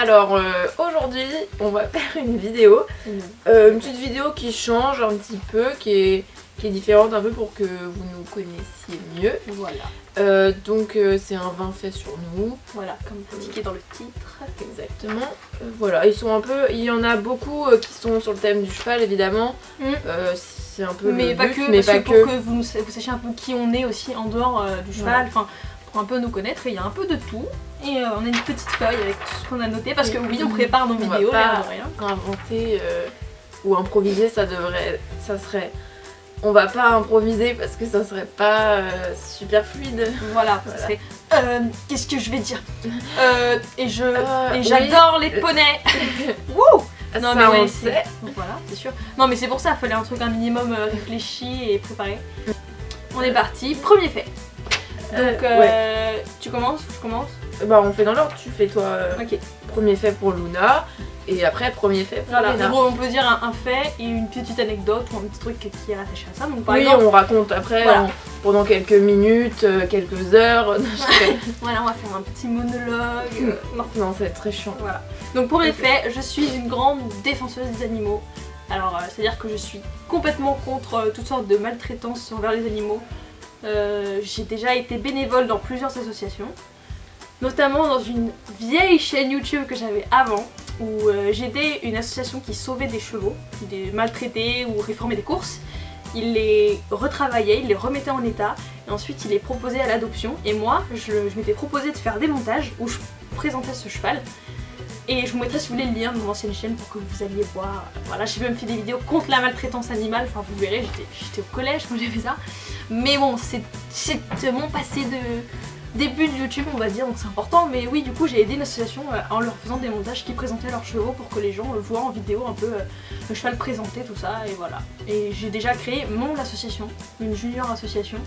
Alors aujourd'hui on va faire une vidéo, une petite vidéo qui change un petit peu, qui est différente un peu pour que vous nous connaissiez mieux. Voilà. Donc c'est un vin fait sur nous. Voilà, comme indiqué dans le titre. Exactement. Voilà, ils sont un peu, il y en a beaucoup qui sont sur le thème du cheval évidemment. C'est un peu mais le pas but, que, mais parce pas que que. pour que vous sachiez un peu qui on est aussi en dehors du cheval, enfin pour un peu nous connaître, il y a un peu de tout. Et on a une petite feuille avec tout ce qu'on a noté parce que oui, on prépare nos vidéos, l'air de rien. Inventer ou improviser, ça serait. On va pas improviser parce que ça serait pas super fluide. Voilà, ça serait. Qu'est-ce que je vais dire Et j'adore les poneys. Wouh. Non ça, mais ouais, on sait. Voilà, c'est sûr. Non mais c'est pour ça, il fallait un truc un minimum réfléchi et préparé. On est parti, premier fait. Donc tu commences, je commence. Bah on fait dans l'ordre, tu fais toi Ok. premier fait pour Luna et après premier fait pour Voilà, Lena. en gros on peut dire un fait et une petite anecdote ou un petit truc qui est rattaché à ça. Donc par Oui, exemple, on raconte après pendant quelques minutes, quelques heures. voilà, on va faire un petit monologue. Non, ça va être très chiant. Voilà. Donc pour les faits, je suis une grande défenseuse des animaux. Alors c'est-à-dire que je suis complètement contre toutes sortes de maltraitances envers les animaux. J'ai déjà été bénévole dans plusieurs associations, notamment dans une vieille chaîne YouTube que j'avais avant, où j'aidais une association qui sauvait des chevaux, des maltraités ou réformait des courses. Il les retravaillait, il les remettait en état, et ensuite il les proposait à l'adoption. Et moi, je m'étais proposé de faire des montages où je présentais ce cheval. Et je vous mettrai si vous voulez le lien de mon ancienne chaîne pour que vous alliez voir. Voilà, j'ai même fait des vidéos contre la maltraitance animale, enfin vous verrez, j'étais au collège quand j'ai fait ça. Mais bon, c'est mon passé de début de YouTube on va dire, donc c'est important. Mais oui, du coup j'ai aidé une association en leur faisant des montages qui présentaient leurs chevaux pour que les gens voient en vidéo un peu le cheval présenté, tout ça, et voilà. Et j'ai déjà créé mon association, une junior association,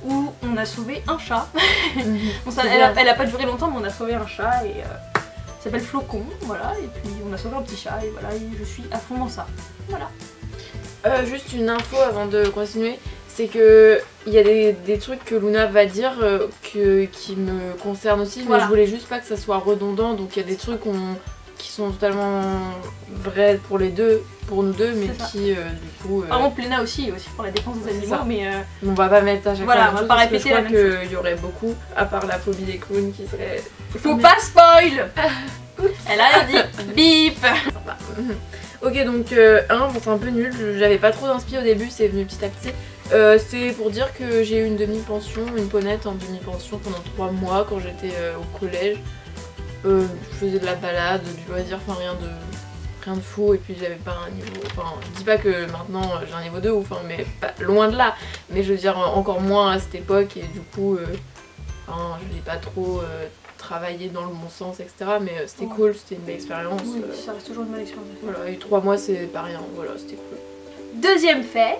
où on a sauvé un chat. Bon, ça, elle a pas duré longtemps, mais on a sauvé un chat et... Il s'appelle Flocon, voilà, et puis on a sauvé un petit chat et voilà, et je suis à fond dans ça. Voilà. Juste une info avant de continuer, c'est que il y a des trucs que Luna va dire qui me concernent aussi, mais je voulais juste pas que ça soit redondant, donc il y a des trucs qui sont totalement vrais pour les deux, pour nous deux, mais qui du coup... Par contre Lena aussi pour la défense des animaux, mais... On va pas mettre à chaque fois on va pas répéter la même chose. Je crois qu'il y aurait beaucoup, à part la phobie des clowns qui serait... Faut pas spoil. Elle a rien dit, bip. Ok, donc bon, c'est un peu nul, j'avais pas trop d'inspi au début, c'est venu petit à petit. C'est pour dire que j'ai eu une demi-pension, une ponette en demi-pension pendant 3 mois quand j'étais au collège. Je faisais de la balade, du loisir, enfin rien de fou, et puis j'avais pas un niveau, enfin je dis pas que maintenant j'ai un niveau 2 ou enfin mais pas, loin de là, mais je veux dire encore moins à cette époque, et du coup je l'ai pas trop travaillé dans le bon sens, etc. Mais c'était cool, c'était une belle expérience. Oui, ça reste toujours une bonne expérience. Voilà, et 3 mois c'est pas rien, voilà, c'était cool. Deuxième fait,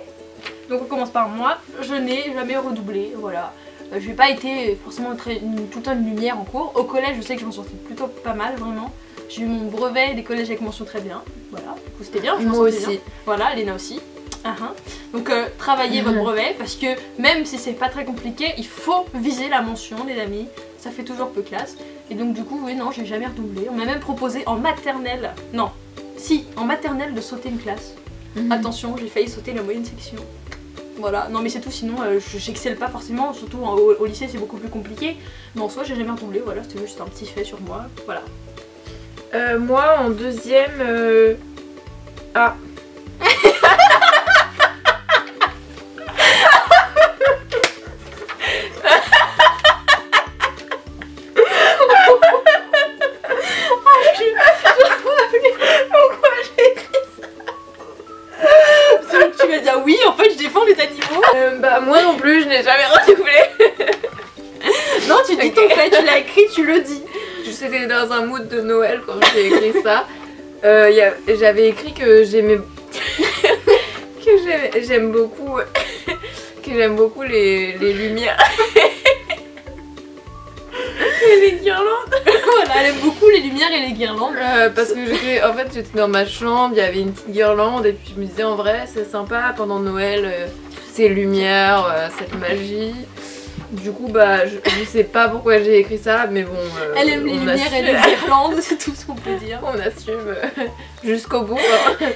donc on commence par moi, je n'ai jamais redoublé, voilà. Je n'ai pas été forcément tout le temps une lumière en cours. Au collège, je sais que je m'en sortais plutôt pas mal, vraiment. J'ai eu mon brevet des collèges avec mention très bien, voilà, du coup c'était bien, je m'en sortais bien. Voilà, Léna aussi. Donc travaillez votre brevet, parce que même si c'est pas très compliqué, il faut viser la mention, les amis. Ça fait toujours peu classe. Et donc du coup, oui, non, j'ai jamais redoublé. On m'a même proposé en maternelle, non, si, en maternelle de sauter une classe. Attention, j'ai failli sauter la moyenne section. Voilà, non mais c'est tout, sinon j'excelle pas forcément, surtout au lycée c'est beaucoup plus compliqué. Mais en soi j'ai jamais redoublé, voilà, c'était juste un petit fait sur moi, voilà. Moi en deuxième... Ah oui, en fait je défends les animaux. Bah moi non plus, je n'ai jamais redoublé. Non, tu dis ton fait, tu l'as écrit, tu le dis. J'étais dans un mood de Noël quand j'ai écrit ça. J'avais écrit que j'aimais que j'aime beaucoup les lumières et les guirlandes. Voilà, elle aime beaucoup les lumières et les guirlandes. Parce que j'étais dans ma chambre, il y avait une petite guirlande et puis je me disais en vrai c'est sympa pendant Noël, ces lumières, cette magie. Du coup, bah, je sais pas pourquoi j'ai écrit ça, mais bon. Elle aime les lumières et les guirlandes, c'est tout ce qu'on peut dire. On assume jusqu'au bout. Hein.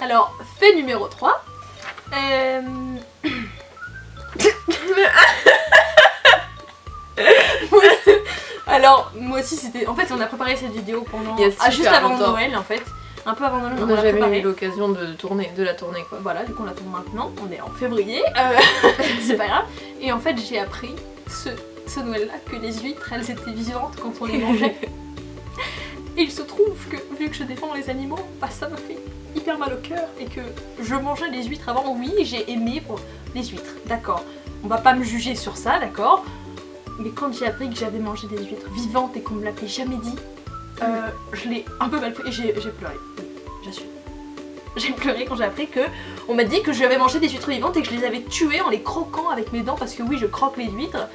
Alors, fait numéro 3. Alors, moi aussi, c'était. En fait, on a préparé cette vidéo pendant. Juste avant Noël, en fait. Un peu avant Noël, on n'a jamais eu l'occasion de la tourner quoi. Voilà, du coup on la tourne maintenant, on est en février, c'est pas grave. Et en fait j'ai appris ce Noël là que les huîtres elles étaient vivantes quand on les mangeait. Et il se trouve que vu que je défends les animaux, bah ça me fait hyper mal au cœur et que je mangeais les huîtres avant. Oui, j'ai aimé les huîtres, d'accord. On va pas me juger sur ça, d'accord. Mais quand j'ai appris que j'avais mangé des huîtres vivantes et qu'on me l'avait jamais dit, je l'ai un peu mal pris et j'ai pleuré. Oui, j'assume. J'ai pleuré quand j'ai appris que on m'a dit que j'avais mangé des huîtres vivantes et que je les avais tuées en les croquant avec mes dents parce que oui, je croque les huîtres.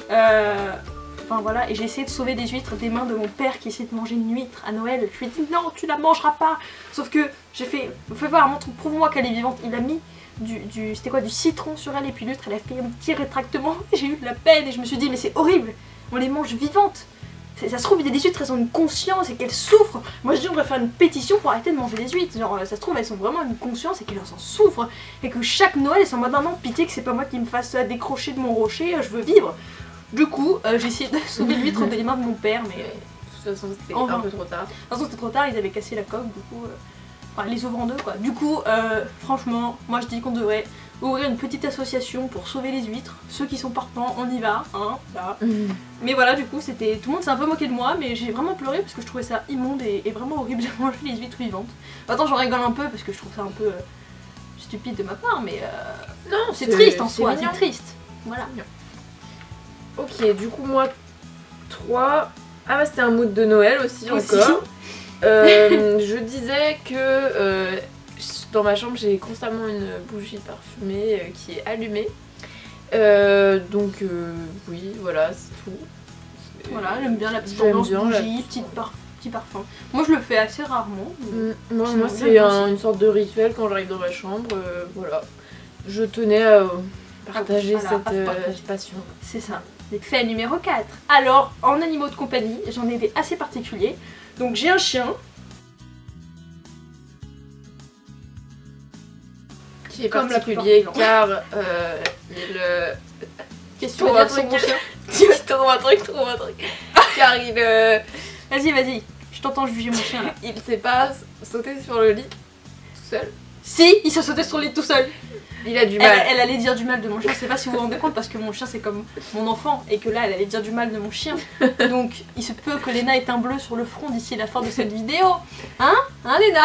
Enfin voilà, et j'ai essayé de sauver des huîtres des mains de mon père qui essayait de manger une huître à Noël. Je lui ai dit non, tu la mangeras pas. Sauf que j'ai fait, fais voir, montre, prouve-moi qu'elle est vivante. Il a mis c'était quoi, du citron sur elle et puis l'huître elle a fait un petit rétractement. J'ai eu de la peine et je me suis dit mais c'est horrible, on les mange vivantes. Ça se trouve, il y a des huîtres, elles ont une conscience et qu'elles souffrent. Moi je dis on devrait faire une pétition pour arrêter de manger des huîtres. Genre ça se trouve, elles ont vraiment une conscience et qu'elles en souffrent. Et que chaque Noël, elles sont en mode non, pitié que c'est pas moi qui me fasse décrocher de mon rocher, je veux vivre. Du coup, j'ai essayé de sauver l'huître des mains de mon père, mais... De toute façon, c'était un peu trop tard. De toute façon, c'était trop tard, ils avaient cassé la coque, du coup... Enfin, les ouvrant deux, quoi. Du coup, franchement, moi je dis qu'on devrait ouvrir une petite association pour sauver les huîtres. Ceux qui sont partants, on y va, hein, là. Mais voilà, du coup, c'était... Tout le monde s'est un peu moqué de moi, mais j'ai vraiment pleuré parce que je trouvais ça immonde et vraiment horrible de manger les huîtres vivantes. Attends, j'en rigole un peu parce que je trouve ça un peu stupide de ma part, mais... Non, c'est triste en soi, c'est triste. Voilà. Ok, du coup, moi, 3... Ah bah c'était un mood de Noël aussi encore. Je disais que dans ma chambre j'ai constamment une bougie parfumée qui est allumée. Donc oui, voilà, c'est tout. Voilà, j'aime bien la petite ambiance bougie, petit parfum. Moi je le fais assez rarement. Moi c'est une sorte de rituel quand j'arrive dans ma chambre. Voilà, je tenais à partager cette passion. C'est ça. Fait numéro 4. Alors, en animaux de compagnie, j'en ai des assez particuliers. Donc j'ai un chien. Qui est particulier car il... Qu'est-ce que tu veux dire sur mon chien? Trouve un truc. Car il... Vas-y, je t'entends juger mon chien là. Il sait pas sauter sur le lit tout seul. Si, il s'est sauté sur le lit tout seul. Il a du mal. Elle allait dire du mal de mon chien, je sais pas si vous vous rendez compte parce que mon chien c'est comme mon enfant et que là elle allait dire du mal de mon chien. Donc il se peut que Léna ait un bleu sur le front d'ici la fin de cette vidéo. Hein Léna?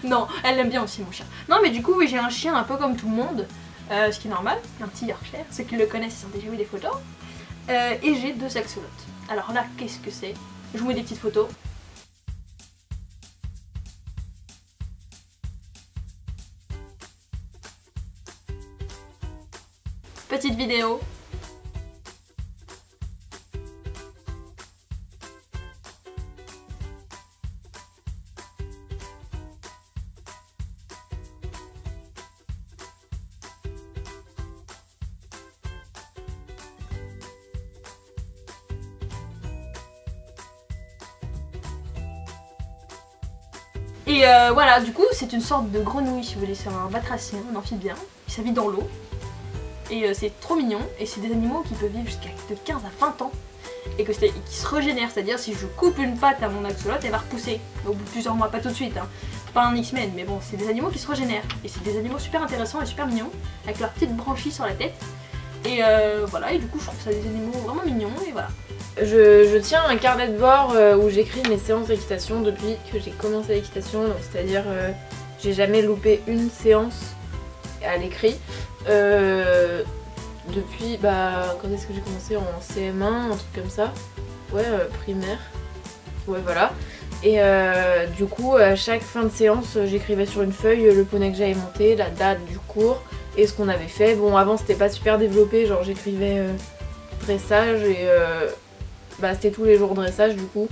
Non, elle l'aime bien aussi mon chien. Non mais du coup oui, j'ai un chien un peu comme tout le monde, ce qui est normal, un petit Yorkshire, ceux qui le connaissent ils ont déjà vu des photos. Et j'ai 2 axolotes. Alors là qu'est-ce que c'est? Je vous mets des petites photos. Petite vidéo. Et voilà, du coup c'est une sorte de grenouille si vous voulez, c'est un batracien, un amphibien, qui s'habille dans l'eau. Et c'est trop mignon, et c'est des animaux qui peuvent vivre jusqu'à de 15 à 20 ans et qui se régénèrent, c'est-à-dire si je coupe une patte à mon axolote, elle va repousser au bout de plusieurs mois, pas tout de suite, hein. Pas un X-Men, mais bon, c'est des animaux qui se régénèrent, et c'est des animaux super intéressants et super mignons, avec leurs petites branchies sur la tête, et voilà, et du coup je trouve ça des animaux vraiment mignons, et voilà. Je tiens un carnet de bord où j'écris mes séances d'équitation depuis que j'ai commencé l'équitation, donc c'est-à-dire j'ai jamais loupé une séance à l'écrit. Depuis, quand est-ce que j'ai commencé? En CM1, un truc comme ça. Ouais, primaire. Ouais, voilà. Et du coup, à chaque fin de séance, j'écrivais sur une feuille le poney que j'avais monté, la date du cours et ce qu'on avait fait. Bon, avant, c'était pas super développé, genre j'écrivais dressage et c'était tous les jours dressage du coup,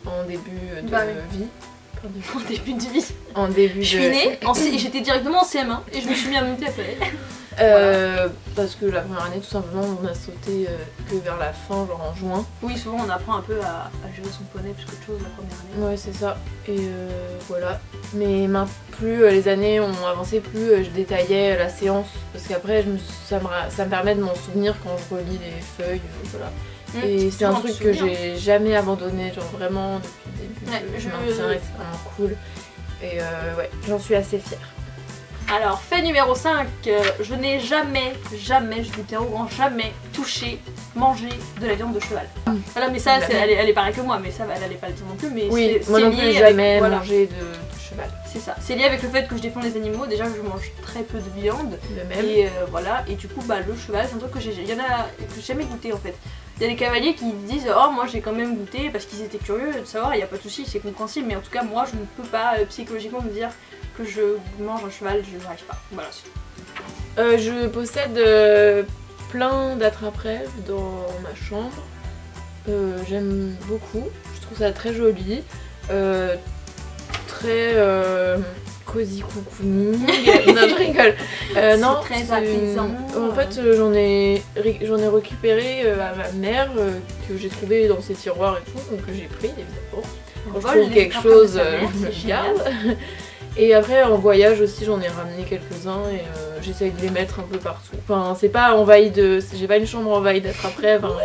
en début de vie. En début de vie. En début je suis née, j'étais directement en CM1 et je me suis mis à monter après. Parce que la première année, tout simplement, on a sauté que vers la fin, genre en juin. Oui, souvent on apprend un peu à gérer son poney plus qu'autre chose la première année. Ouais, c'est ça. Et voilà. Mais plus les années ont avancé, plus je détaillais la séance. Parce qu'après, ça me permet de m'en souvenir quand je relis les feuilles. Voilà. Et c'est un truc que j'ai jamais abandonné, genre vraiment depuis le début. Je maintiens et c'est vraiment cool. Et ouais, j'en suis assez fière. Alors, fait numéro 5, je n'ai jamais, je dis bien au grand jamais, touché, mangé de la viande de cheval. Voilà, mais ça, elle est pareille que moi, mais ça, elle allait pas le dire non plus. Mais oui, moi non plus, jamais mangé de cheval. C'est ça, c'est lié avec le fait que je défends les animaux, déjà que je mange très peu de viande. Le même. Et voilà, et du coup, bah, le cheval, c'est un truc que il y en a que j'ai jamais goûté en fait. Il y a des cavaliers qui disent oh moi j'ai quand même goûté parce qu'ils étaient curieux de savoir, il n'y a pas de souci, c'est compréhensible, mais en tout cas moi je ne peux pas psychologiquement me dire que je mange un cheval, je n'arrive pas. Voilà, c'est tout. Je possède plein d'attrape-rêves dans ma chambre. J'aime beaucoup, je trouve ça très joli, très cosy cocooning. Non, je rigole. Non, très apaisant. En fait, j'en ai récupéré à ma mère que j'ai trouvé dans ses tiroirs et tout, donc que j'ai pris évidemment. Quand je trouve quelque chose, je le garde. Et après en voyage aussi j'en ai ramené quelques-uns et j'essaye de les mettre un peu partout. Enfin c'est pas envahi de... j'ai pas une chambre envahie d'attrape-rêves, hein,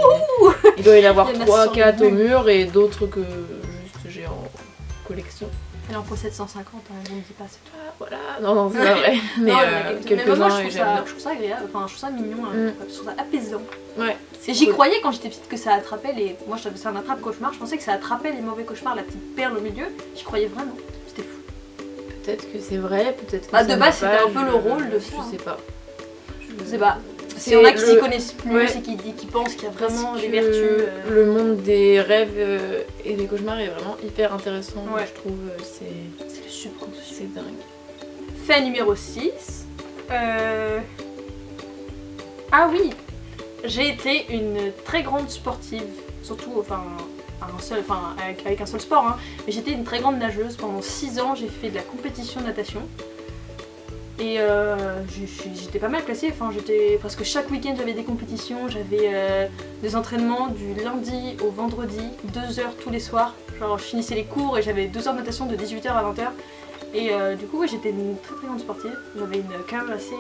il doit y en avoir 3-4 au mur et d'autres que juste j'ai en collection. Elle en possède 150, hein, je ne dis pas c'est tout. Ah, voilà, non c'est pas vrai, mais quelques-uns et j'aime bien. Je trouve ça agréable, enfin je trouve ça mignon, je trouve ça apaisant. Ouais. Et j'y croyais quand j'étais petite que ça attrapait les... Moi c'est un attrape-cauchemar, je pensais que ça attrapait les mauvais cauchemars, la petite perle au milieu, j'y croyais vraiment, c'était fou. Peut-être que c'est vrai, peut-être que bah, de base c'était un peu le rôle de ça. Je sais pas. Je sais pas. Il y en a qui s'y connaissent plus et qui pensent qu'il y a vraiment des vertus. Le monde des rêves et des cauchemars est vraiment hyper intéressant, je trouve. C'est le subconscient. C'est dingue. Fait numéro 6. Ah oui, j'ai été une très grande sportive, surtout enfin avec un seul sport, hein. Mais j'étais une très grande nageuse. Pendant 6 ans, j'ai fait de la compétition de natation. Et j'étais pas mal classée, enfin parce que chaque week-end j'avais des compétitions, j'avais des entraînements du lundi au vendredi, 2 heures tous les soirs. Genre je finissais les cours et j'avais 2 heures de natation de 18h à 20h. Et du coup j'étais une très très grande sportive, j'avais une carrière assez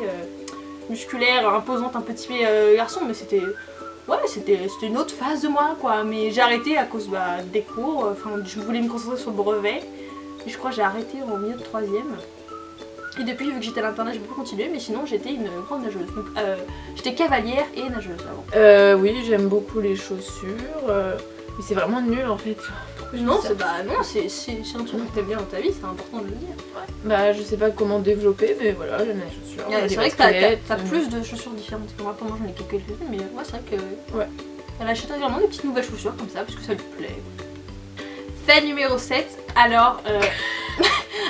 musculaire, imposante, un petit garçon, mais c'était une autre phase de moi quoi. Mais j'ai arrêté à cause des cours, enfin je voulais me concentrer sur le brevet. Et je crois que j'ai arrêté au milieu de 3ème. Et depuis, vu que j'étais à l'internat, j'ai pu continuer, mais sinon j'étais une grande nageuse. Donc j'étais cavalière et nageuse avant. Oui, j'aime beaucoup les chaussures, mais c'est vraiment nul en fait. Non, c'est un truc que t'aimes bien dans ta vie, c'est important de le dire. Ouais. Bah je sais pas comment développer, mais voilà, j'aime les chaussures. C'est vrai que t'as plus de chaussures différentes que moi, pour moi j'en ai quelques-unes, mais moi c'est vrai que... Ouais. Elle achète régulièrement des petites nouvelles chaussures comme ça, parce que ça lui plaît. Fait numéro 7, alors...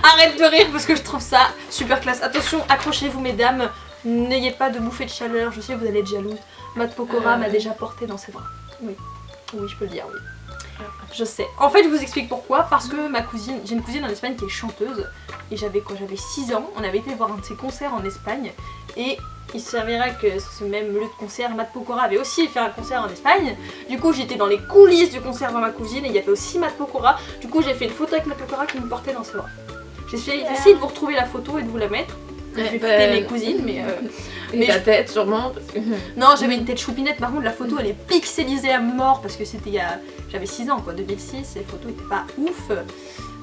Arrête de rire parce que je trouve ça super classe. Attention, accrochez-vous mesdames, n'ayez pas de bouffée de chaleur, je sais que vous allez être jalouse. Matt Pokora m'a déjà porté dans ses bras. Oui, oui je peux le dire, oui. Je sais. En fait je vous explique pourquoi, parce que j'ai une cousine en Espagne qui est chanteuse. Et j'avais 6 ans, on avait été voir un de ses concerts en Espagne. Et il s'avérait que sur ce même lieu de concert, Matt Pokora avait aussi fait un concert en Espagne. Du coup j'étais dans les coulisses du concert dans ma cousine et il y avait aussi Matt Pokora. Du coup j'ai fait une photo avec Matt Pokora qui me portait dans ses bras. J'ai essayé de vous retrouver la photo et de vous la mettre. Je vais fêter mes cousines, mais ta tête sûrement parce que... Non, j'avais une tête choupinette, par contre la photo elle est pixelisée à mort parce que c'était j'avais 6 ans quoi, 2006, et les photos étaient pas ouf.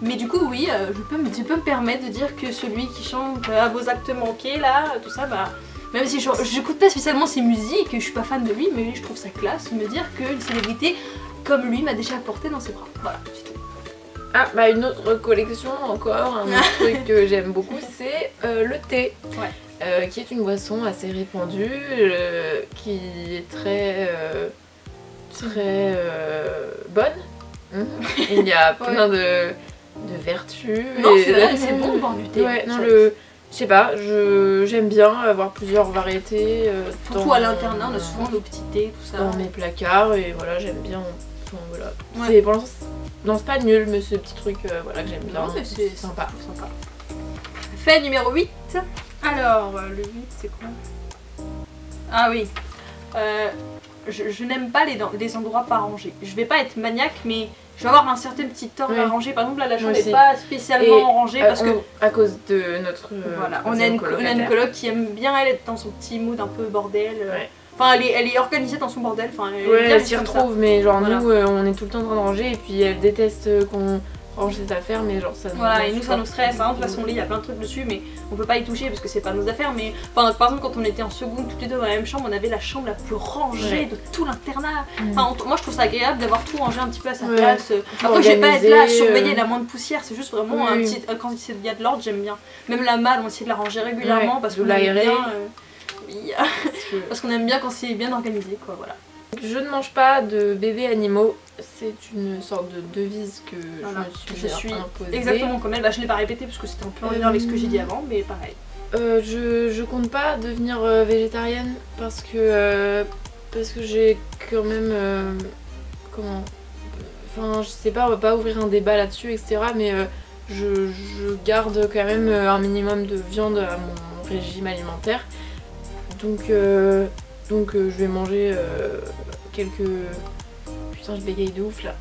Mais du coup oui, je peux me permettre de dire que celui qui chante à vos actes manqués là, tout ça, bah... Même si j'écoute pas spécialement ses musiques, je suis pas fan de lui, mais je trouve ça classe de me dire qu'une célébrité comme lui m'a déjà porté dans ses bras. Voilà, c'est tout. Ah bah une autre collection encore, un autre truc que j'aime beaucoup c'est le thé, qui est une boisson assez répandue, qui est très bonne. Il y a plein de vertus. Non c'est bon de boire du thé. Ouais, non, je sais pas, j'aime bien avoir plusieurs variétés. Surtout à l'internat, on a souvent nos petits thés, tout ça. Dans mes placards et voilà, j'aime bien. Enfin, voilà. Pour l'instant, non, c'est pas nul, mais ce petit truc voilà, que j'aime bien. C'est sympa. Fait numéro 8. Alors, le 8 c'est quoi? Ah oui. Je n'aime pas les endroits pas rangés. Je vais pas être maniaque, mais je vais avoir un certain petit ordre à ranger. Par exemple, là, la chambre n'est pas spécialement rangée parce que. À cause de notre. Voilà, on a une coloc qui aime bien elle être dans son petit mood un peu bordel. Ouais. Enfin, elle est organisée dans son bordel. Enfin, elle s'y retrouve, mais genre nous, on est tout le temps en train de ranger et puis elle déteste qu'on range ses affaires, mais genre ça nous. Voilà, et nous ça nous stresse. Par exemple, là, son lit, il y a plein de trucs dessus, mais on peut pas y toucher parce que c'est pas nos affaires. Mais enfin, par exemple, quand on était en seconde, toutes les deux dans la même chambre, on avait la chambre la plus rangée de tout l'internat. Enfin, moi je trouve ça agréable d'avoir tout rangé un petit peu à sa place. Après, j'ai pas être là à surveiller la moindre poussière, c'est juste vraiment un petit. Quand il y a de l'ordre, j'aime bien. Même la malle, on essaie de la ranger régulièrement parce qu'on aime bien. Oui, parce qu'on aime bien quand c'est bien organisé, quoi, voilà. Je ne mange pas de bébés animaux, c'est une sorte de devise que je suis imposée. Exactement comme elle, bah, je l'ai pas répété parce que c'était un peu en lien avec ce que j'ai dit avant, mais pareil. Je compte pas devenir végétarienne parce que j'ai quand même comment, enfin je sais pas, on va pas ouvrir un débat là-dessus etc, mais je garde quand même un minimum de viande à mon régime alimentaire. Donc je vais manger quelques... Putain, je bégaye de ouf là.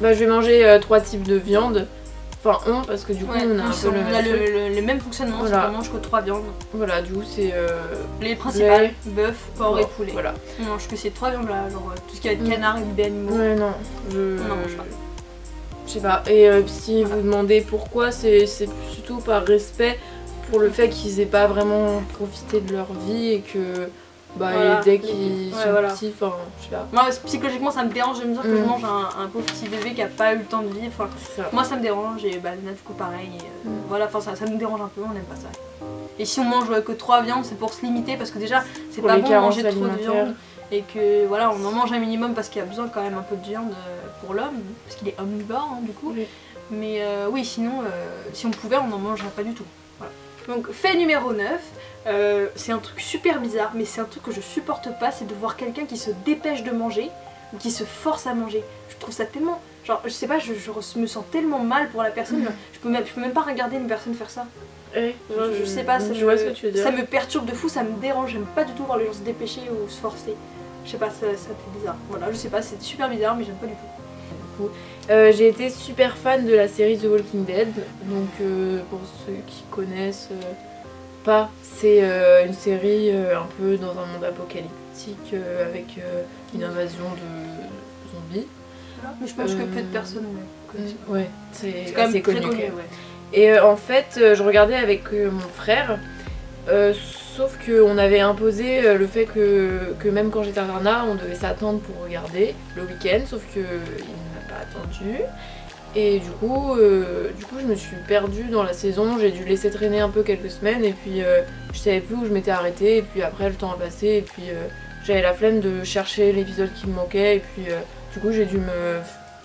Bah, je vais manger 3 types de viande. Enfin, parce que du coup, on a un peu le même fonctionnement, voilà. C'est qu'on mange que 3 viandes. Voilà, du coup, c'est... les principales, bœuf, porc et poulet. Voilà. On mange que ces 3 viandes là, genre tout ce qui va être canard et bébés animaux. Ouais, non, on n'en mange pas. Je sais pas. Et si vous demandez pourquoi, c'est plutôt par respect pour le fait qu'ils aient pas vraiment profité de leur vie et que dès qu'ils sont petits, enfin je sais pas. Moi psychologiquement ça me dérange de me dire que je mange un pauvre petit bébé qui a pas eu le temps de vivre. Enfin, moi ça me dérange et Nat du coup pareil. Voilà, enfin ça nous dérange un peu, on n'aime pas ça. Et si on mange que 3 viandes, c'est pour se limiter parce que déjà c'est pas bon de manger trop de viande. Et que voilà, on en mange un minimum parce qu'il y a besoin quand même un peu de viande pour l'homme, parce qu'il est omnivore hein, du coup. Mais oui, sinon si on pouvait on n'en mangerait pas du tout. Voilà. Donc fait numéro 9, c'est un truc super bizarre, mais c'est un truc que je supporte pas, c'est de voir quelqu'un qui se dépêche de manger, ou qui se force à manger. Je trouve ça tellement... Genre, je sais pas, je me sens tellement mal pour la personne, je peux même pas regarder une personne faire ça. Genre, je sais pas, ça me perturbe de fou, ça me dérange, j'aime pas du tout voir les gens se dépêcher ou se forcer. Je sais pas, ça fait bizarre. Voilà, je sais pas, c'est super bizarre, mais j'aime pas du tout. J'ai été super fan de la série The Walking Dead, donc pour ceux qui connaissent pas, c'est une série un peu dans un monde apocalyptique avec une invasion de zombies. Mais je pense que peu de personnes connaissent. Ouais, c'est assez connu. Ouais. Et en fait, je regardais avec mon frère, sauf qu'on avait imposé le fait que même quand j'étais à internat, on devait s'attendre pour regarder le week-end, sauf que il n'a pas attendu. Et du coup, je me suis perdue dans la saison, j'ai dû laisser traîner un peu quelques semaines et puis je savais plus où je m'étais arrêtée et puis après le temps a passé et puis j'avais la flemme de chercher l'épisode qui me manquait et puis du coup j'ai dû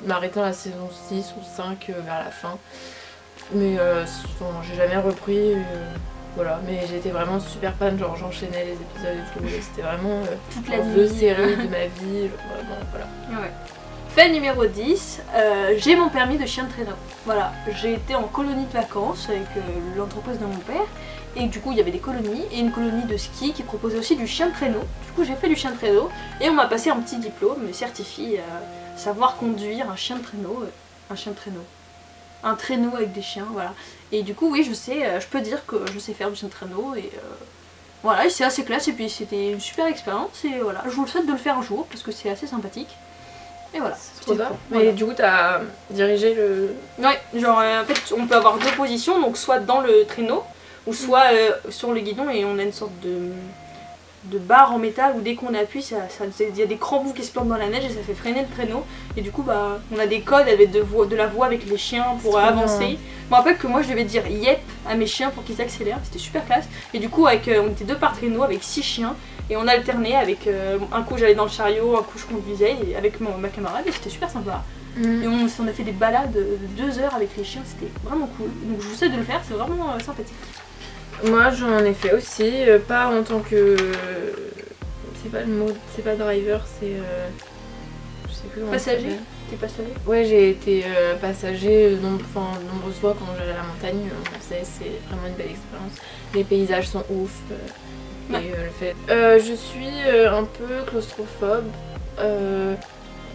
m'arrêter à la saison 6 ou 5 vers la fin. Mais j'ai jamais repris, voilà, mais j'étais vraiment super fan, genre j'enchaînais les épisodes et tout, c'était vraiment toute la série de ma vie, vraiment, voilà. Ouais. Fait numéro 10, j'ai mon permis de chien de traîneau. Voilà, j'ai été en colonie de vacances avec l'entreprise de mon père et du coup il y avait des colonies et une colonie de ski qui proposait aussi du chien de traîneau. Du coup j'ai fait du chien de traîneau et on m'a passé un petit diplôme, me certifie à savoir conduire un chien de traîneau. Un traîneau avec des chiens, voilà. Et du coup oui je peux dire que je sais faire du chien de traîneau et voilà, et c'est assez classe et puis c'était une super expérience et voilà, je vous le souhaite de le faire un jour parce que c'est assez sympathique. Et voilà, c'est trop bien. Mais du coup, t'as dirigé le... Ouais, genre en fait, on peut avoir 2 positions, donc soit dans le traîneau, ou soit sur le guidon, et on a une sorte de barre en métal où dès qu'on appuie, il y a des crampons qui se plantent dans la neige et ça fait freiner le traîneau. Et du coup, bah, on a des codes avec de la voix avec les chiens pour avancer. Je me rappelle que moi, je devais dire yep à mes chiens pour qu'ils accélèrent, c'était super classe. Et du coup, on était 2 par traîneau avec 6 chiens. Et on alternait avec un coup j'allais dans le chariot, un coup je conduisais avec ma camarade et c'était super sympa. Et on a fait des balades de 2 heures avec les chiens, c'était vraiment cool. Donc je vous souhaite de le faire, c'est vraiment sympathique. Moi j'en ai fait aussi, pas en tant que... C'est pas le mot, c'est pas driver, c'est... je sais plus comment passager. T'es passager? Ouais, j'ai été passager nombreuses fois quand j'allais à la montagne, c'est vraiment une belle expérience. Les paysages sont ouf. et le fait. Je suis un peu claustrophobe.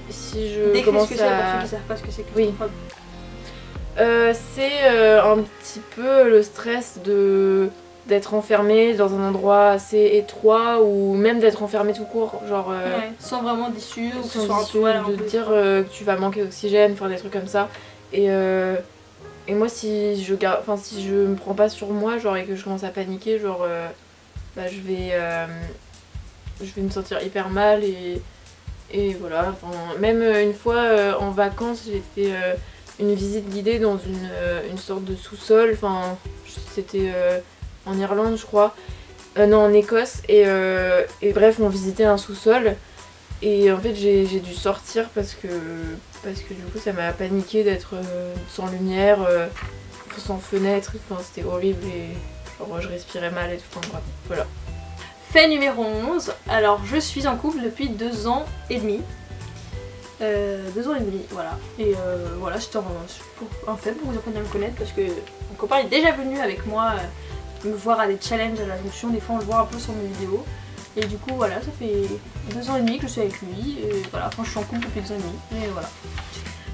Si je Décris commence ce que c'est pour ceux qui savent pas ce que c'est claustrophobe. C'est un petit peu le stress d'être enfermé dans un endroit assez étroit ou même d'être enfermé tout court, genre Ouais, sans vraiment d'issue ou que ce sans soit un issue, toile, un de peu. dire que tu vas manquer d'oxygène, faire des trucs comme ça. Et moi si je me prends pas sur moi genre et que je commence à paniquer, genre bah, je vais me sentir hyper mal et voilà. Enfin, même une fois en vacances j'ai fait une visite guidée dans une sorte de sous-sol, enfin c'était en Irlande je crois, non en Écosse et bref on visitait un sous-sol et en fait j'ai dû sortir parce que du coup ça m'a paniqué d'être sans lumière, sans fenêtre, enfin c'était horrible et genre je respirais mal et tout, enfin bref, voilà. Fait numéro 11, alors je suis en couple depuis 2 ans et demi. 2 ans et demi, voilà. Et voilà, c'était un fait pour que vous appreniez à me connaître parce que mon copain est déjà venu avec moi me voir à des challenges à l'Assomption. Des fois on le voit un peu sur mes vidéos. Et du coup voilà, ça fait 2 ans et demi que je suis avec lui. Et voilà, enfin je suis en couple depuis 2 ans et demi. Et voilà.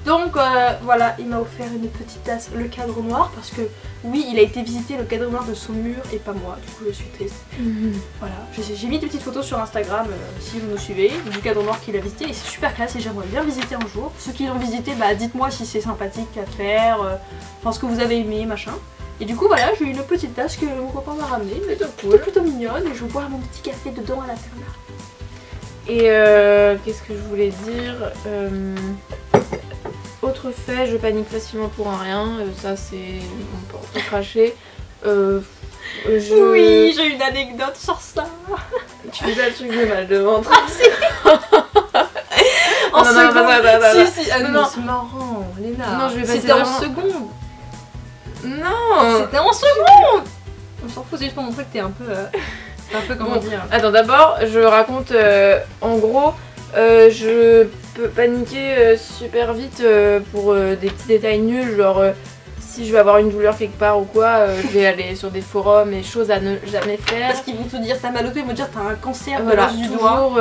Donc voilà, il m'a offert une petite tasse, le cadre noir, parce que oui, il a été visiter le cadre noir de son mur et pas moi, du coup je suis triste. Voilà, j'ai mis des petites photos sur Instagram si vous nous suivez, du cadre noir qu'il a visité et c'est super classe et j'aimerais bien visiter un jour. Ceux qui l'ont visité, bah dites-moi si c'est sympathique à faire, enfin ce que vous avez aimé, machin. Et du coup voilà, j'ai eu une petite tasse que mon copain m'a ramenée, plutôt mignonne, et je bois mon petit café dedans à la ferme. Et qu'est-ce que je voulais dire, autre fait, je panique facilement pour un rien, ça c'est on peut en cracher. Oui, j'ai une anecdote sur ça. Tu fais pas le truc de mal de ventre. Ah si. En seconde. Si, ah non, c'est marrant, Léna. Non, je vais passer c'était en vraiment... seconde. Non. C'était en seconde. On s'en fout, c'est juste pour montrer que t'es un peu comment dire. Attends, d'abord, je raconte en gros, je peux paniquer super vite pour des petits détails nuls, genre si je vais avoir une douleur quelque part ou quoi, je vais aller sur des forums et choses à ne jamais faire. Parce qu'ils vont te dire t'as mal au dos, ils vont te dire t'as un cancer voilà, du doigt.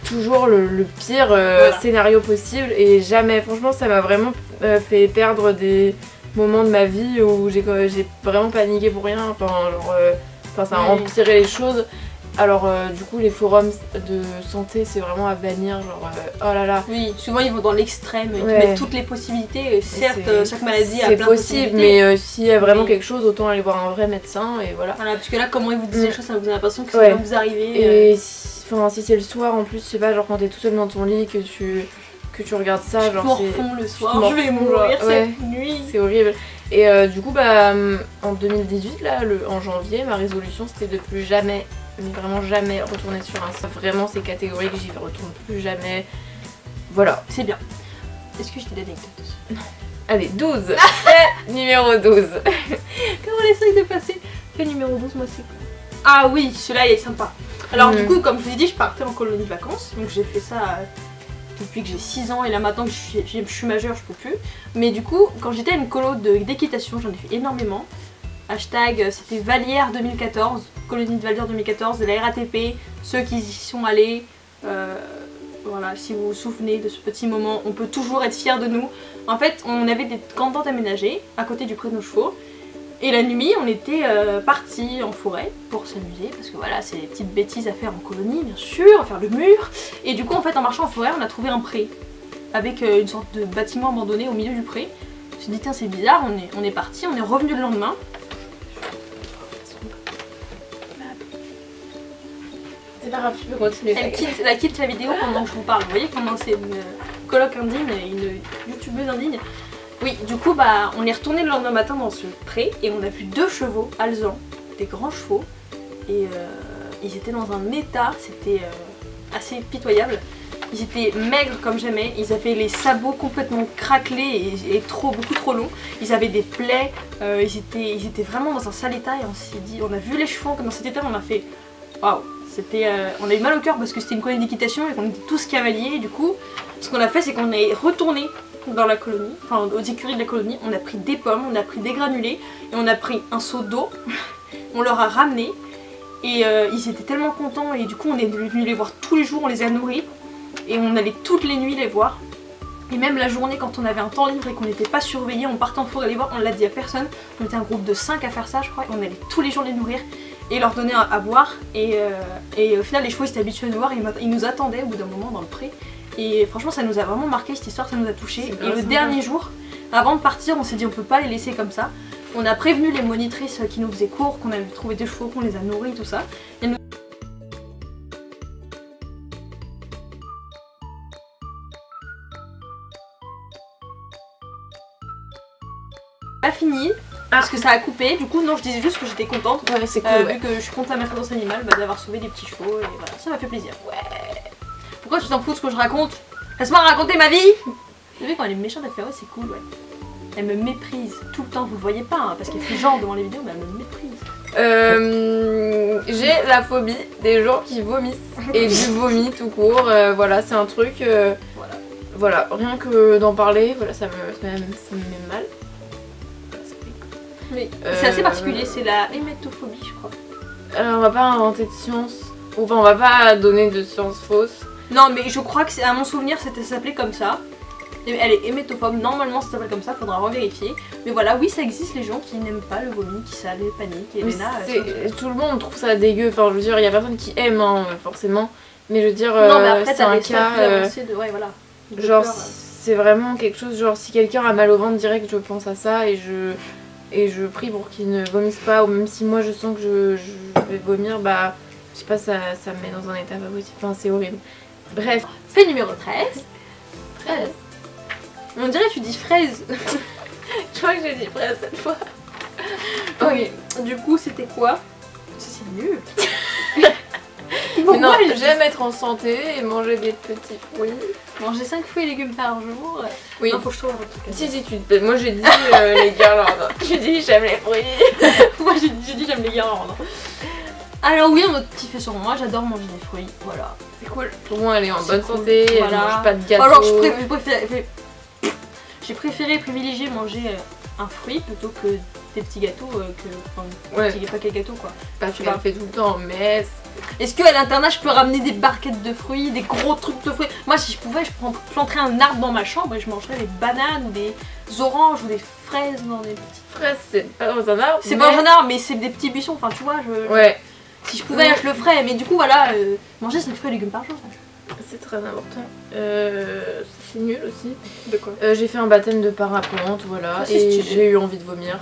Toujours le pire voilà. Scénario possible et jamais, franchement ça m'a vraiment fait perdre des moments de ma vie où j'ai vraiment paniqué pour rien, enfin ça a empiré les choses. Alors du coup les forums de santé c'est vraiment à bannir, genre oh là là. Oui, souvent ils vont dans l'extrême, ils te mettent toutes les possibilités, et certes chaque maladie a plein de possibilités. Mais s'il y a vraiment quelque chose, autant aller voir un vrai médecin et voilà. Voilà, parce que là comment ils vous disent les choses, ça vous a l'impression que ça va vous arriver. Et si c'est le soir en plus, je sais pas, genre quand t'es tout seul dans ton lit, que tu regardes ça, genre c'est... Je le soir, je vais mourir cette nuit. C'est horrible. Et du coup bah en 2018 là, en janvier, ma résolution c'était de plus jamais, mais vraiment jamais retourner sur un site. Vraiment c'est catégorique, j'y retourne plus jamais. Voilà. C'est bien. Est-ce que j'ai des anecdotes aussi? Non. Allez, 12. Numéro 12. Comment on essaye de passer? Le numéro 12, moi c'est quoi? Ah oui, celui-là il est sympa. Alors du coup, comme je vous ai dit, je partais en colonie de vacances. Donc j'ai fait ça depuis que j'ai 6 ans et là maintenant que je suis majeure, je peux plus. Mais du coup, quand j'étais à une colo d'équitation, j'en ai fait énormément. Hashtag, c'était Vallière 2014, colonie de Vallière 2014, de la RATP, ceux qui y sont allés. Voilà, si vous vous souvenez de ce petit moment, on peut toujours être fiers de nous. En fait, on avait des camps aménagés à côté du pré de nos chevaux. Et la nuit, on était partis en forêt pour s'amuser, parce que voilà, c'est des petites bêtises à faire en colonie, bien sûr, à faire le mur. Et du coup, en fait, en marchant en forêt, on a trouvé un pré, avec une sorte de bâtiment abandonné au milieu du pré. Je me suis dit, tiens, c'est bizarre, on est parti, on est revenu le lendemain. C'est pas grave, tu peux continuer. Elle quitte la vidéo pendant que je vous parle. Vous voyez comment c'est une coloc indigne, une youtubeuse indigne. Oui, du coup, bah, on est retourné le lendemain matin dans ce pré et on a vu 2 chevaux alezans, des grands chevaux, et ils étaient dans un état, c'était assez pitoyable. Ils étaient maigres comme jamais, ils avaient les sabots complètement craquelés et beaucoup trop longs, ils avaient des plaies, ils étaient vraiment dans un sale état et on s'est dit, on a vu les chevaux comme dans cet état, on a fait waouh, on a eu mal au cœur parce que c'était une colonie d'équitation et qu'on était tous cavaliers, et du coup, ce qu'on a fait c'est qu'on est retourné dans la colonie, enfin aux écuries de la colonie, on a pris des pommes, on a pris des granulés et on a pris un seau d'eau, on leur a ramené Et ils étaient tellement contents et du coup on est venu les voir tous les jours, on les a nourris. Et on allait toutes les nuits les voir. Et même la journée quand on avait un temps libre et qu'on n'était pas surveillés, on partait en forêt les voir, on l'a dit à personne. On était un groupe de 5 à faire ça je crois, et on allait tous les jours les nourrir et leur donner à boire. Et au final les chevaux ils étaient habitués à nous voir, ils nous attendaient au bout d'un moment dans le pré. Et franchement ça nous a vraiment marqué cette histoire, ça nous a touché. Et le dernier jour, avant de partir, on s'est dit on peut pas les laisser comme ça. On a prévenu les monitrices qui nous faisaient cours, qu'on avait trouvé des chevaux, qu'on les a nourris, tout ça. Et nous... pas fini parce que ça a coupé, du coup non je disais juste que j'étais contente. Ouais, c'est cool, vu que je suis contre la maltraitance animale, d'avoir sauvé des petits chevaux et voilà, ça m'a fait plaisir. Ouais. Pourquoi tu t'en fous de ce que je raconte? Laisse-moi raconter ma vie. Vous savez quand elle est méchante elle fait ouais c'est cool ouais. Elle me méprise tout le temps, vous le voyez pas hein, parce qu'elle fait genre devant les vidéos mais elle me méprise. J'ai la phobie des gens qui vomissent et du vomi tout court, voilà c'est un truc, voilà, rien que d'en parler, voilà ça me met mal. Oui. C'est assez particulier, c'est la hémétophobie je crois. Alors on va pas inventer de science, enfin on va pas donner de science fausse. Non mais je crois que à mon souvenir ça s'appelait comme ça. Elle est hémétophobe, normalement ça s'appelle comme ça, faudra revérifier. Mais voilà, oui ça existe les gens qui n'aiment pas le vomi, qui ça les panique. Et Léna, tout le monde trouve ça dégueu, enfin je veux dire il y a personne qui aime hein, forcément. Mais je veux dire non mais après c'est un cas ouais, voilà, genre c'est vraiment quelque chose, genre si quelqu'un a mal au ventre direct je pense à ça et je prie pour qu'il ne vomisse pas, ou même si moi je sens que je vais vomir, bah je sais pas, ça me met dans un état pas possible, enfin c'est horrible. Bref. Fait numéro 13. 13. On dirait que tu dis fraise. Je crois que j'ai dit fraise cette fois. Ok, du coup c'était quoi? C'est nul. Mais non, j'aime être en santé et manger des petits fruits. Manger 5 fruits et légumes par jour. Oui. Non, faut que je trouve un truc. Si, moi j'ai dit les guirlandes. Tu dis j'aime les fruits. Moi j'ai dit j'aime les guirlandes. Alors oui, un autre petit fait sur moi, j'adore manger des fruits, voilà. C'est cool. Pour moi elle est en bonne santé, voilà. Elle mange pas de gâteau. Alors j'ai préféré privilégier manger un fruit plutôt que des petits gâteaux, pas quel gâteau quoi. Parce qu'elle fait tout le temps, mais... Est-ce qu'à l'internat je peux ramener des barquettes de fruits, des gros trucs de fruits? Moi si je pouvais, je planterais un arbre dans ma chambre et je mangerais des bananes ou des oranges ou des fraises dans des petites... Fraises c'est pas dans un arbre. C'est pas dans un arbre mais c'est des petits buissons, enfin tu vois, ouais. Si je pouvais je le ferais, mais du coup voilà, manger 5 fruits et légumes par jour. C'est très important. C'est nul aussi. De quoi? J'ai fait un baptême de parapente, voilà, et j'ai eu envie de vomir.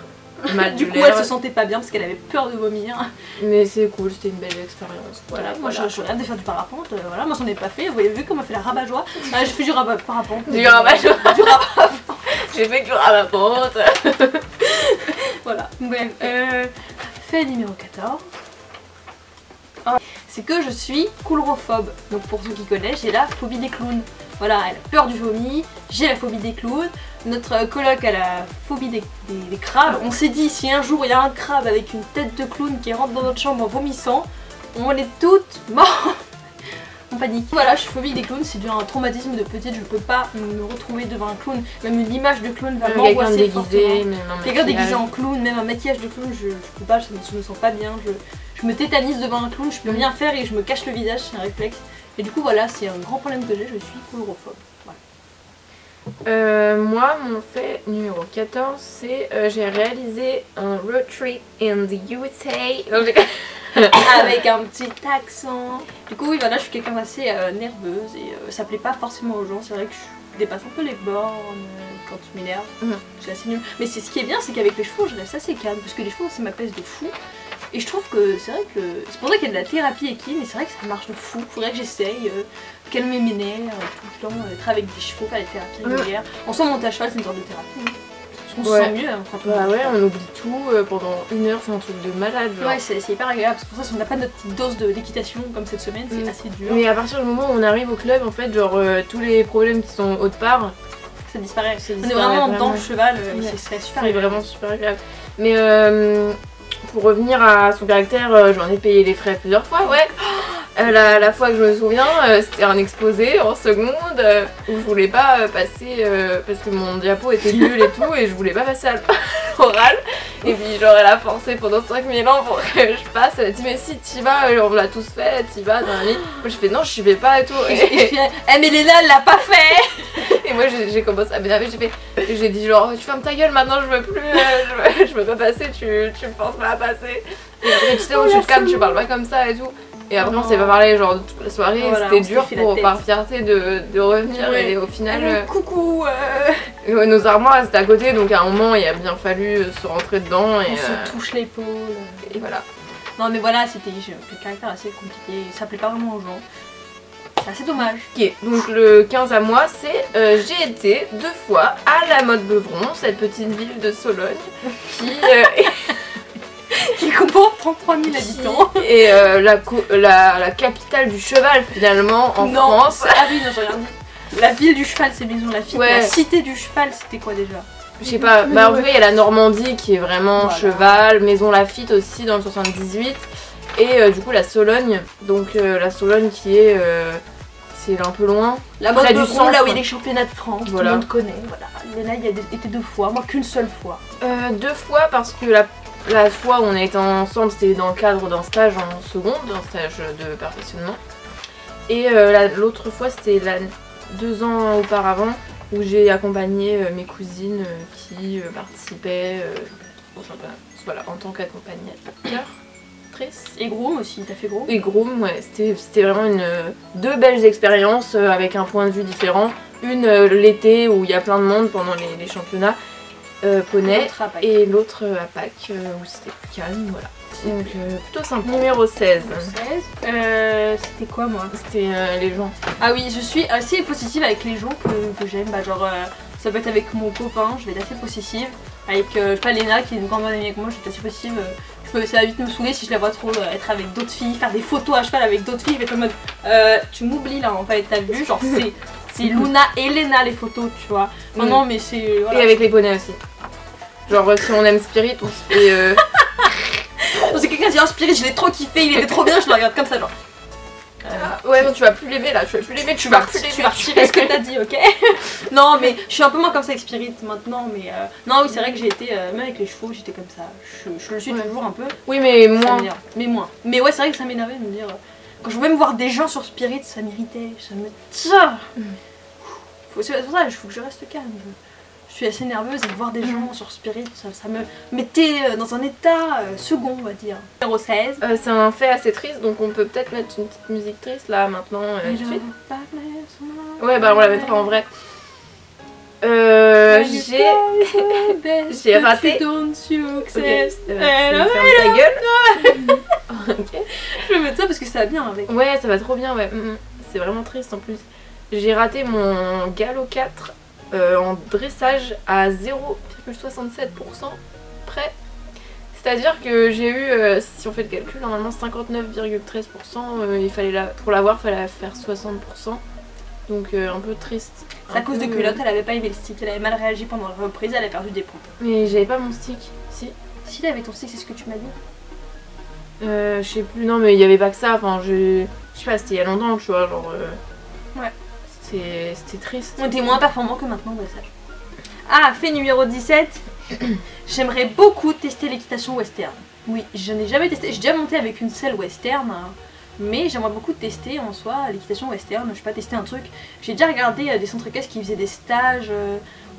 Mal du coup elle se sentait pas bien parce qu'elle avait peur de vomir. Mais c'est cool, c'était une belle expérience. Voilà, moi je regarde de faire du parapente, voilà, moi j'en ai pas fait, vous avez vu comment elle fait la rabat-joie. J'ai fait du parapente. Du rabat-joie. J'ai fait du parapente. Voilà, bref. Fait numéro 14. C'est que je suis coulrophobe. Donc pour ceux qui connaissent, j'ai la phobie des clowns. Voilà, elle a peur du vomi, j'ai la phobie des clowns. Notre coloc a la phobie des crabes. On s'est dit, si un jour il y a un crabe avec une tête de clown qui rentre dans notre chambre en vomissant, on est toutes mortes. On panique. Voilà, je suis phobie des clowns, c'est dû à un traumatisme de petite, je peux pas me retrouver devant un clown. Même l'image de clown va m'angoisser fortement. Quelqu'un déguisé en clown, même un maquillage de clown, je peux pas, je me sens pas bien. Je me tétanise devant un clown, je peux rien faire et je me cache le visage, c'est un réflexe. Et du coup voilà, c'est un grand problème que j'ai, je suis coulrophobe. Voilà. Moi, mon fait numéro 14, c'est j'ai réalisé un road trip in the USA. Avec un petit accent. Du coup oui voilà, je suis quelqu'un d'assez nerveuse et ça plaît pas forcément aux gens. C'est vrai que je dépasse un peu les bornes quand je m'énerve. C'est assez nul. Mais ce qui est bien, c'est qu'avec les chevaux je reste assez calme parce que les chevaux c'est ma peste de fou. Et je trouve que c'est vrai que c'est pour ça qu'il y a de la thérapie équine, mais c'est vrai que ça marche de fou. Faudrait que j'essaye, calmer mes nerfs, tout le temps, être avec des chevaux, faire des thérapies régulières. En soi, monter à cheval, c'est une sorte de thérapie. On se sent mieux quand on bah ouais, on oublie tout pendant une heure, c'est un truc de malade. Genre. Ouais, c'est hyper agréable. C'est pour ça que si on n'a pas notre petite dose d'équitation comme cette semaine, c'est assez dur. Mais à partir du moment où on arrive au club, en fait, genre tous les problèmes qui sont autre part, ça disparaît. On est vraiment dans le cheval, c'est super agréable. C'est vraiment super agréable. Mais pour revenir à son caractère, j'en ai payé les frais plusieurs fois, ouais. La fois que je me souviens, c'était un exposé en seconde où je voulais pas passer parce que mon diapo était nul et tout et je voulais pas passer à pectorales. Et puis genre elle a forcé pendant 5000 ans pour que je passe. Elle a dit mais si t'y vas, on l'a tous fait, t'y vas dans la lit. Moi j'ai fait non je vais pas et tout. Mais Léna elle l'a pas fait. Et moi j'ai commencé à m'énerver, j'ai dit genre tu fermes ta gueule maintenant je veux plus, je veux pas passer, tu me forces pas à passer. Et après tu sais où tu te calmes, tu parles pas comme ça et tout. Et après on s'est pas parlé genre toute la soirée, voilà, c'était dur par fierté de revenir et au final... coucou nos armoires elles étaient à côté donc à un moment il a bien fallu se rentrer dedans et... On se touche l'épaule. Et voilà. Non mais voilà, c'était le caractère assez compliqué, ça plaît pas vraiment aux gens. C'est assez dommage. Ok, donc le 15 à moi c'est j'ai été 2 fois à la Motte-Beuvron, cette petite ville de Sologne qui comporte 33 000 habitants. Et la capitale du cheval finalement en France. Ah oui, non, j'ai rien dit. La ville du cheval, c'est Maison Lafitte. Ouais. La cité du cheval, c'était quoi déjà? Je sais pas, bah en vrai il y a la Normandie qui est vraiment cheval, Maison Lafitte aussi dans le 78. Et du coup la Sologne, donc la Sologne qui est... c'est un peu loin. La Motte-Beuvron, là où il y a les championnats de France, tout le monde connaît. Voilà. Léna y a été 2 fois, moi qu'une seule fois. 2 fois parce que la fois où on a été ensemble, c'était dans le cadre d'un stage en seconde, un stage de perfectionnement. Et l'autre fois, c'était 2 ans auparavant, où j'ai accompagné mes cousines qui participaient au championnat. Voilà, en tant qu'accompagnateur. Et Groom aussi, t'as fait Groom? Et Groom, ouais, c'était vraiment 2 belles expériences avec un point de vue différent. Une l'été où il y a plein de monde pendant les championnats. Poney et l'autre à Pâques où c'était plus calme, voilà. Donc plutôt simple. Numéro 16. C'était quoi moi? C'était les gens. Ah oui, je suis assez possessive avec les gens que j'aime, bah genre ça peut être avec mon copain, je vais être assez possessive. Avec je sais pas Léna qui est une grande amie avec moi, je vais être assez possessive. Ça va vite me saouler si je la vois trop être avec d'autres filles, faire des photos à cheval avec d'autres filles, je vais être en mode tu m'oublies là en fait, t'as vu, genre c'est Luna et Léna les photos, tu vois. Non, non, mais c'est... Voilà. Et avec les poneys aussi. Genre si on aime Spirit, et c'est quelqu'un qui dit oh Spirit, je l'ai trop kiffé, il était trop bien, je le regarde comme ça genre. Ouais bon tu vas plus l'aimer là, tu vas plus l'aimer, tu vas retirer ce que t'as dit, ok. Non mais je suis un peu moins comme ça avec Spirit maintenant, mais non oui c'est vrai que j'ai été, même avec les chevaux j'étais comme ça, je le suis toujours un peu. Oui mais moins. Mais ouais c'est vrai que ça m'énervait de me dire, quand je voulais me voir des gens sur Spirit ça m'irritait, ça me... C'est pour ça il faut que je reste calme. Je suis assez nerveuse et voir des gens sur Spirit, ça me mettait dans un état second, on va dire. Numéro 16. C'est un fait assez triste, donc on peut peut-être mettre une petite musique triste là maintenant tout de suite. Ouais bah on la mettra en vrai. J'ai raté. Okay. Ferme ta gueule. Okay. Je vais mettre ça parce que ça va bien avec. Ouais ça va trop bien, ouais. C'est vraiment triste en plus. J'ai raté mon galop 4. En dressage à 0,67% près. C'est-à-dire que j'ai eu, si on fait le calcul, normalement 59,13%, pour l'avoir, il fallait faire 60%. Donc un peu triste. C'est à cause de culotte, elle avait pas aimé le stick, elle avait mal réagi pendant la reprise, elle a perdu des points. Mais j'avais pas mon stick, si. Si, t'avais ton stick, c'est ce que tu m'as dit. Je sais plus, non mais il y avait pas que ça, enfin je sais pas, c'était il y a longtemps, tu vois, genre... Ouais. C'était triste. On était moins performant que maintenant au dressage. Ah, fait numéro 17. J'aimerais beaucoup tester l'équitation western. Oui, je n'ai jamais testé. J'ai déjà monté avec une selle western, mais j'aimerais beaucoup tester en soi l'équitation western. Je sais pas, tester un truc. J'ai déjà regardé des centres équestres qui faisaient des stages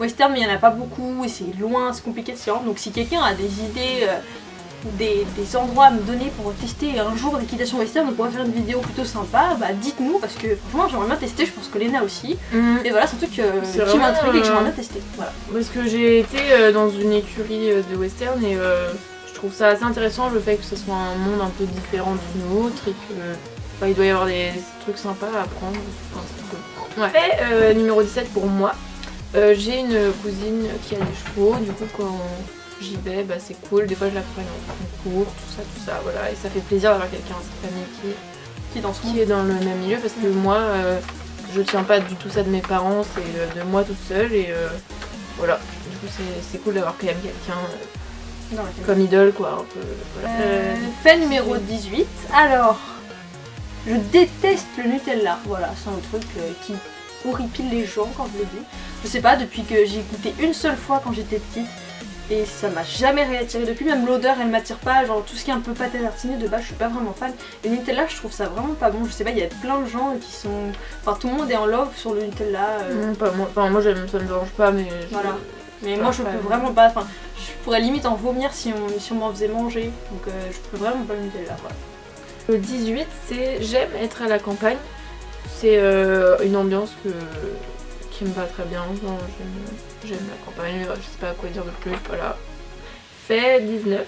western, mais il n'y en a pas beaucoup et c'est loin, c'est compliqué de s'y rendre. Donc si quelqu'un a des idées... des endroits à me donner pour tester un jour l'équitation western, on pourrait faire une vidéo plutôt sympa, bah dites-nous parce que franchement j'aimerais bien tester, je pense que Léna aussi. Et voilà, c'est un truc qui m'intrigue et que j'aimerais bien tester. Voilà. Parce que j'ai été dans une écurie de western et je trouve ça assez intéressant le fait que ce soit un monde un peu différent du nôtre et que il doit y avoir des trucs sympas à apprendre. Enfin, cool. Ouais. Numéro 17 pour moi, j'ai une cousine qui a des chevaux, du coup quand j'y vais, bah c'est cool, des fois je l'accompagne en concours, tout ça, voilà, et ça fait plaisir d'avoir quelqu'un dans cette famille qui est dans le même milieu, parce que moi, je tiens pas du tout ça de mes parents, c'est de moi toute seule, et voilà, du coup c'est cool d'avoir quand même quelqu'un comme idole, quoi, un peu, voilà. Fait numéro 18, alors, je déteste le Nutella, voilà, c'est un truc qui horripile les gens quand je le dis, je sais pas, depuis que j'ai goûté une seule fois quand j'étais petite, Et ça m'a jamais réattiré depuis, même l'odeur elle m'attire pas, genre tout ce qui est un peu pâte à tartiner de base je suis pas vraiment fan. Et le Nutella je trouve ça vraiment pas bon, je sais pas, il y a plein de gens qui sont... Enfin tout le monde est en love sur le Nutella. Pas moi, enfin moi ça me dérange pas mais... Voilà. Mais moi je peux vraiment pas, enfin je pourrais limite en vomir si on m'en faisait manger, donc je peux vraiment pas le Nutella quoi. Le 18 c'est j'aime être à la campagne, c'est une ambiance qui me va très bien, enfin, j'aime la campagne, je sais pas quoi dire de plus, voilà. Fait 19.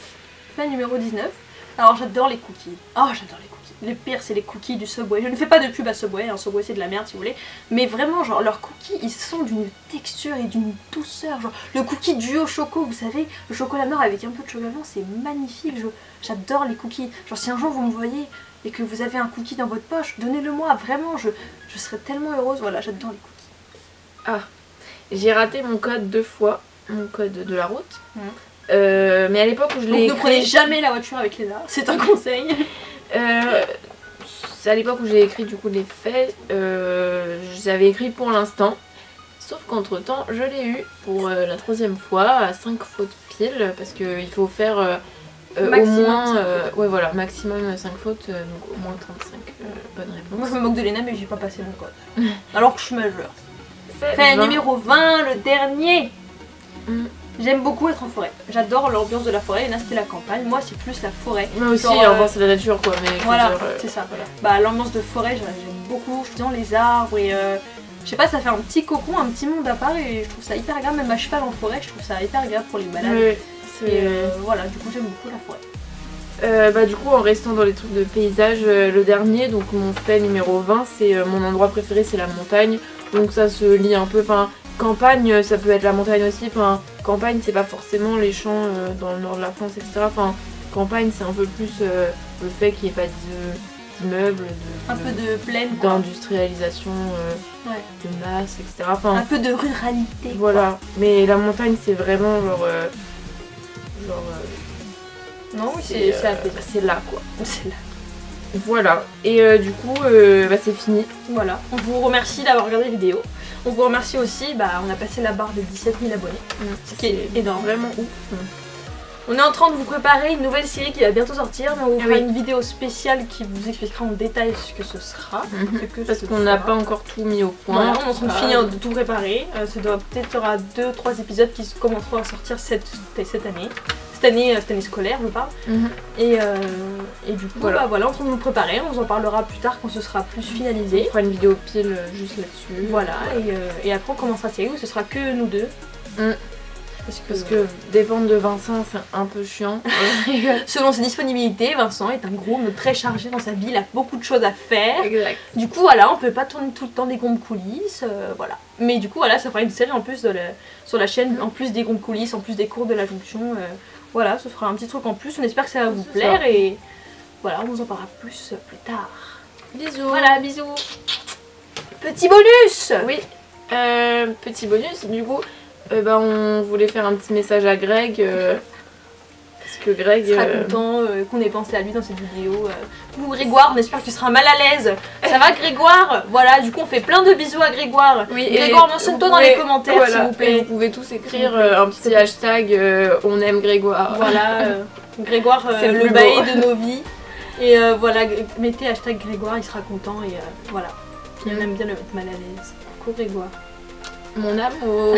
Fait numéro 19. Alors j'adore les cookies. Oh j'adore les cookies. Le pire c'est les cookies du Subway. Je ne fais pas de pub à Subway, hein. Subway c'est de la merde si vous voulez. Mais vraiment genre leurs cookies ils sont d'une texture et d'une douceur. Genre le cookie duo choco, vous savez, le chocolat noir avec un peu de chocolat blanc c'est magnifique. J'adore les cookies. Genre si un jour vous me voyez et que vous avez un cookie dans votre poche, donnez-le moi, vraiment je serais tellement heureuse. Voilà j'adore les cookies. Ah, j'ai raté mon code 2 fois, mon code de la route. Mais à l'époque où je l'ai écrit... ne prenez jamais la voiture avec Léna, c'est un conseil. C'est à l'époque où j'ai écrit du coup les faits, j'avais écrit pour l'instant. Sauf qu'entre temps je l'ai eu pour la 3e fois à 5 fautes pile parce qu'il faut faire au moins ouais voilà, maximum 5 fautes, donc au moins 35 bonnes réponses. Moi je me moque de Léna mais j'ai pas passé mon code. Alors que je suis majeure. Fait numéro 20, le dernier. J'aime beaucoup être en forêt. J'adore l'ambiance de la forêt. Léna c'était la campagne, moi c'est plus la forêt. Moi aussi, enfin, c'est la nature quoi. Mais voilà, c'est ça. Voilà. Bah l'ambiance de forêt j'aime beaucoup. Je suis dans les arbres et je sais pas, ça fait un petit cocon, un petit monde à part et je trouve ça hyper agréable. Même à cheval en forêt, je trouve ça hyper agréable pour les balades. Et voilà, du coup j'aime beaucoup la forêt. Bah du coup en restant dans les trucs de paysage, le dernier, donc mon fait numéro 20, c'est mon endroit préféré, c'est la montagne. Donc ça se lie un peu, enfin campagne ça peut être la montagne aussi, enfin campagne c'est pas forcément les champs dans le nord de la France etc. Enfin campagne c'est un peu plus le fait qu'il n'y ait pas d'immeubles, un peu de plaine, d'industrialisation, de masse etc. Enfin, un peu de ruralité. Voilà, quoi. Mais la montagne c'est vraiment genre... non oui c'est là quoi. C'est là. Voilà, et du coup bah, c'est fini. Voilà, on vous remercie d'avoir regardé la vidéo. On vous remercie aussi, on a passé la barre de 17 000 abonnés, ce qui est énorme. Vraiment ouf. On est en train de vous préparer une nouvelle série qui va bientôt sortir, mais on vous fera une vidéo spéciale qui vous expliquera en détail ce que ce sera. Parce qu'on n'a pas encore tout mis au point. Voilà, on est en train de finir de tout préparer. Peut-être qu'il y aura 2-3 épisodes qui commenceront à sortir cette année. Cette année scolaire je parle. Et du coup voilà, on est en train de nous préparer, on vous en parlera plus tard quand ce sera plus finalisé. On fera une vidéo pile juste là-dessus. Voilà, et après on commencera la série où ce sera que nous deux. Parce que dépendre de Vincent c'est un peu chiant. Selon ses disponibilités, Vincent est un groom très chargé dans sa vie, il a beaucoup de choses à faire. Exact. Du coup voilà, on peut pas tourner tout le temps des groom coulisses, voilà. Mais du coup voilà, ça fera une série en plus sur la chaîne, en plus des groom coulisses, en plus des cours de la jonction. Voilà, ce fera un petit truc en plus, on espère que ça va vous plaire et voilà, on vous en parlera plus tard. Bisous. Voilà, bisous. Petit bonus. Oui, petit bonus, du coup, on voulait faire un petit message à Greg, parce que Greg... sera content qu'on ait pensé à lui dans cette vidéo. Vous Grégoire, on espère que tu seras mal à l'aise. Ça va Grégoire? Voilà, du coup on fait plein de bisous à Grégoire. Oui, Grégoire, mentionne-toi dans les commentaires s'il vous plaît. Et vous pouvez tous écrire un petit hashtag on aime Grégoire. Voilà, Grégoire le bailli de nos vies. Et voilà, mettez hashtag Grégoire, il sera content et voilà. Puis on aime bien le mettre mal à l'aise. Coucou Grégoire. Mon amour.